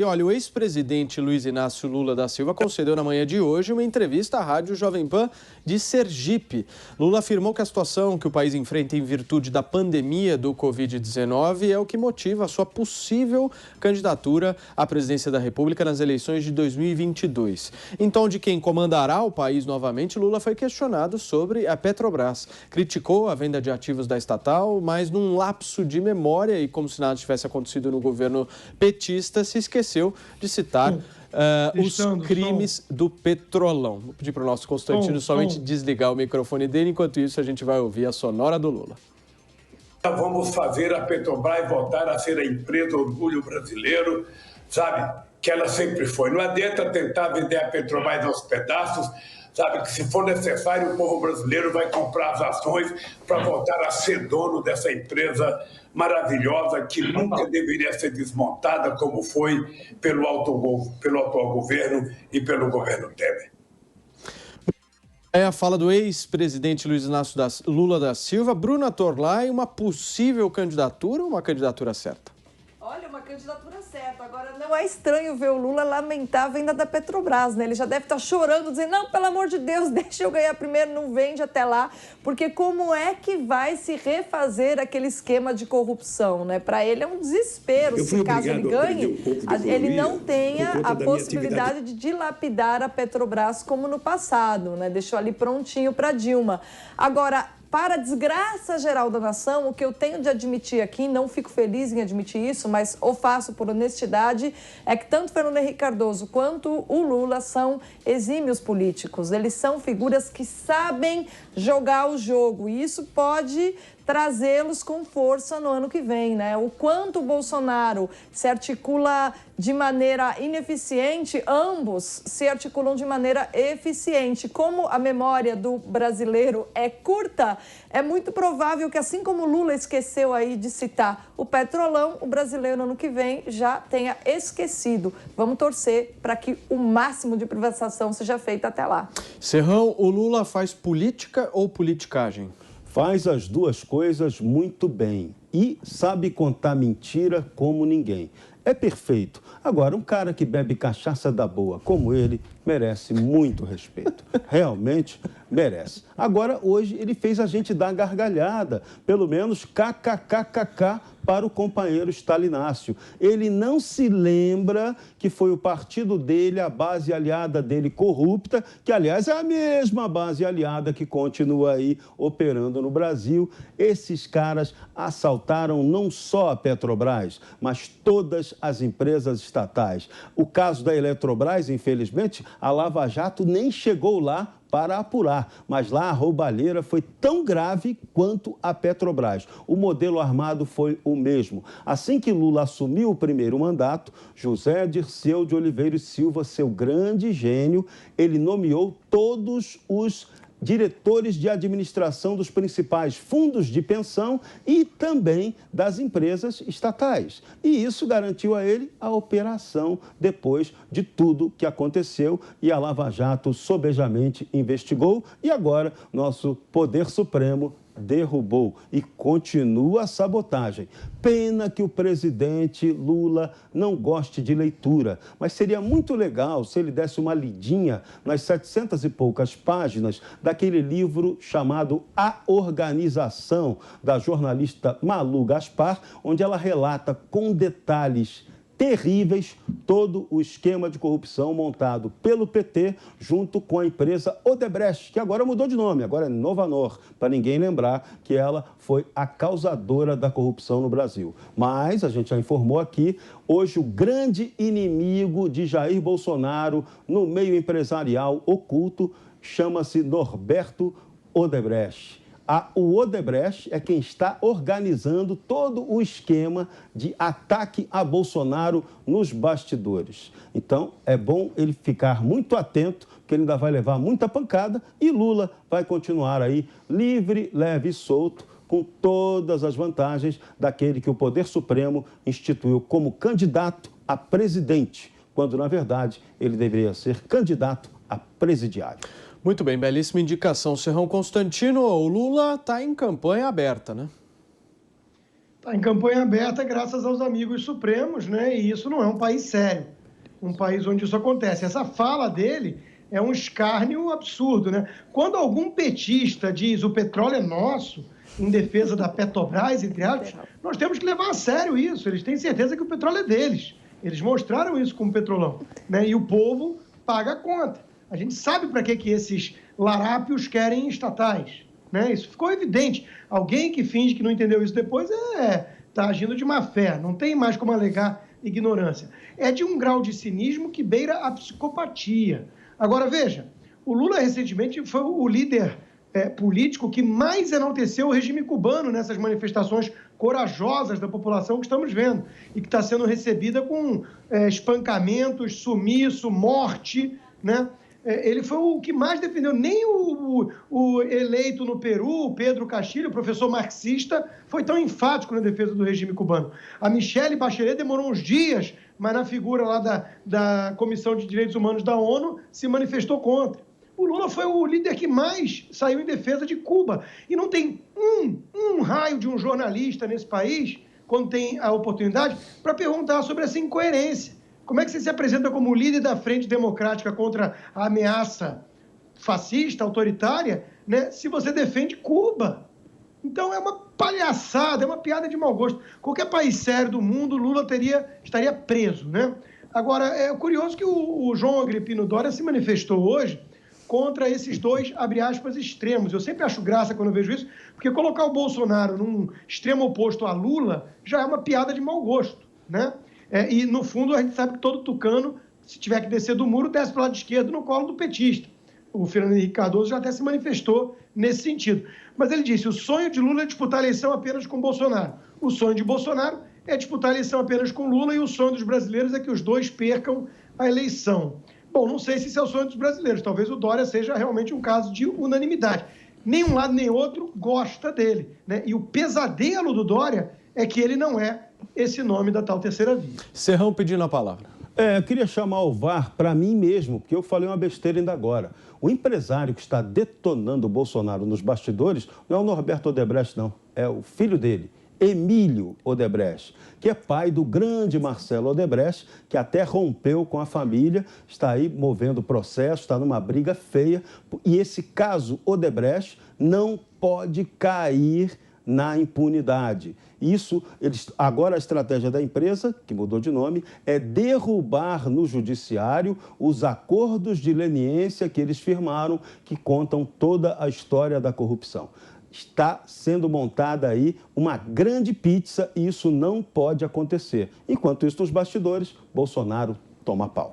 E olha, o ex-presidente Luiz Inácio Lula da Silva concedeu na manhã de hoje uma entrevista à Rádio Jovem Pan de Sergipe. Lula afirmou que a situação que o país enfrenta em virtude da pandemia do Covid-19 é o que motiva a sua possível candidatura à presidência da República nas eleições de 2022. Em tom de quem comandará o país novamente, Lula foi questionado sobre a Petrobras. Criticou a venda de ativos da estatal, mas num lapso de memória e como se nada tivesse acontecido no governo petista, se esqueceu de citar os crimes do Petrolão. Vou pedir para o nosso Constantino somente desligar o microfone dele, enquanto isso a gente vai ouvir a sonora do Lula. Vamos fazer a Petrobras voltar a ser a empresa orgulho brasileiro, sabe, que ela sempre foi. Não adianta tentar vender a Petrobras aos pedaços, sabe, que se for necessário o povo brasileiro vai comprar as ações para voltar a ser dono dessa empresa maravilhosa que nunca deveria ser desmontada como foi pelo atual governo e pelo governo Temer. É a fala do ex-presidente Luiz Inácio Lula da Silva. Bruna Torlai, uma possível candidatura ou uma candidatura certa? Olha, uma candidatura certa. Agora, não é estranho ver o Lula lamentar a venda da Petrobras, né? Ele já deve estar chorando, dizendo, não, pelo amor de Deus, deixa eu ganhar primeiro, não vende até lá. Porque como é que vai se refazer aquele esquema de corrupção, né? Para ele é um desespero, se caso ele ganhe, ele não tenha a possibilidade de dilapidar a Petrobras como no passado, né? Deixou ali prontinho para Dilma. Agora, para a desgraça geral da nação, o que eu tenho de admitir aqui, não fico feliz em admitir isso, mas o faço por honestidade, é que tanto Fernando Henrique Cardoso quanto o Lula são exímios políticos. Eles são figuras que sabem jogar o jogo e isso pode trazê-los com força no ano que vem, né? O quanto o Bolsonaro se articula de maneira ineficiente, ambos se articulam de maneira eficiente. Como a memória do brasileiro é curta, é muito provável que, assim como o Lula esqueceu aí de citar o Petrolão, o brasileiro no ano que vem já tenha esquecido. Vamos torcer para que o máximo de privatização seja feito até lá. Serrão, o Lula faz política ou politicagem? Faz as duas coisas muito bem e sabe contar mentira como ninguém. É perfeito. Agora, um cara que bebe cachaça da boa como ele merece muito respeito. Realmente merece. Agora, hoje, ele fez a gente dar gargalhada. Pelo menos kkkk para o companheiro Stalinácio. Ele não se lembra que foi o partido dele, a base aliada dele corrupta, que, aliás, é a mesma base aliada que continua aí operando no Brasil. Esses caras assaltaram não só a Petrobras, mas todas as empresas estatais. O caso da Eletrobras, infelizmente, a Lava Jato nem chegou lá para apurar, mas lá a roubalheira foi tão grave quanto a Petrobras. O modelo armado foi o mesmo. Assim que Lula assumiu o primeiro mandato, José Dirceu de Oliveira e Silva, seu grande gênio, ele nomeou todos os diretores de administração dos principais fundos de pensão e também das empresas estatais. E isso garantiu a ele a operação depois de tudo que aconteceu e a Lava Jato sobejamente investigou e agora nosso Poder Supremo derrubou e continua a sabotagem. Pena que o presidente Lula não goste de leitura, mas seria muito legal se ele desse uma lidinha nas 700 e poucas páginas daquele livro chamado A Organização, da jornalista Malu Gaspar, onde ela relata com detalhes terríveis todo o esquema de corrupção montado pelo PT junto com a empresa Odebrecht, que agora mudou de nome, agora é Novanor, para ninguém lembrar que ela foi a causadora da corrupção no Brasil. Mas, a gente já informou aqui, hoje o grande inimigo de Jair Bolsonaro no meio empresarial oculto chama-se Norberto Odebrecht. O Odebrecht é quem está organizando todo o esquema de ataque a Bolsonaro nos bastidores. Então, é bom ele ficar muito atento, porque ele ainda vai levar muita pancada e Lula vai continuar aí livre, leve e solto, com todas as vantagens daquele que o Poder Supremo instituiu como candidato a presidente, quando, na verdade, ele deveria ser candidato a presidiário. Muito bem, belíssima indicação, Serrão. Constantino, o Lula está em campanha aberta, né? Está em campanha aberta graças aos amigos supremos, né? E isso não é um país sério, um país onde isso acontece. Essa fala dele é um escárnio absurdo, né? Quando algum petista diz o petróleo é nosso, em defesa da Petrobras, entre aspas, nós temos que levar a sério isso. Eles têm certeza que o petróleo é deles. Eles mostraram isso com o Petrolão, né? E o povo paga a conta. A gente sabe para que esses larápios querem estatais, né? Isso ficou evidente. Alguém que finge que não entendeu isso depois está agindo de má fé. Não tem mais como alegar ignorância. É de um grau de cinismo que beira a psicopatia. Agora, veja, o Lula recentemente foi o líder político que mais enalteceu o regime cubano nessas manifestações corajosas da população que estamos vendo e que está sendo recebida com espancamentos, sumiço, morte, né? Ele foi o que mais defendeu. Nem o eleito no Peru, o Pedro Castilho, professor marxista, foi tão enfático na defesa do regime cubano. A Michelle Bachelet demorou uns dias, mas na figura lá da Comissão de Direitos Humanos da ONU se manifestou contra. O Lula foi o líder que mais saiu em defesa de Cuba. E não tem um raio de um jornalista nesse país, quando tem a oportunidade, para perguntar sobre essa incoerência. Como é que você se apresenta como líder da Frente Democrática contra a ameaça fascista, autoritária, né, se você defende Cuba? Então é uma palhaçada, é uma piada de mau gosto. Qualquer país sério do mundo, Lula estaria preso, né? Agora, é curioso que o João Agripino Doria se manifestou hoje contra esses dois, abre aspas, extremos. Eu sempre acho graça quando eu vejo isso, porque colocar o Bolsonaro num extremo oposto a Lula já é uma piada de mau gosto, né? E, no fundo, a gente sabe que todo tucano, se tiver que descer do muro, desce para o lado esquerdo no colo do petista. O Fernando Henrique Cardoso já até se manifestou nesse sentido. Mas ele disse, o sonho de Lula é disputar a eleição apenas com Bolsonaro. O sonho de Bolsonaro é disputar a eleição apenas com Lula e o sonho dos brasileiros é que os dois percam a eleição. Bom, não sei se esse é o sonho dos brasileiros. Talvez o Dória seja realmente um caso de unanimidade. Nem um lado nem outro gosta dele, né? E o pesadelo do Dória é que ele não é esse nome da tal terceira via. Serrão pedindo a palavra. Eu queria chamar o VAR para mim mesmo, porque eu falei uma besteira ainda agora. O empresário que está detonando o Bolsonaro nos bastidores não é o Norberto Odebrecht, não. É o filho dele, Emílio Odebrecht, que é pai do grande Marcelo Odebrecht, que até rompeu com a família, está aí movendo o processo, está numa briga feia. E esse caso Odebrecht não pode cair na impunidade. Agora a estratégia da empresa, que mudou de nome, é derrubar no judiciário os acordos de leniência que eles firmaram, que contam toda a história da corrupção. Está sendo montada aí uma grande pizza e isso não pode acontecer. Enquanto isso, nos bastidores, Bolsonaro toma pau.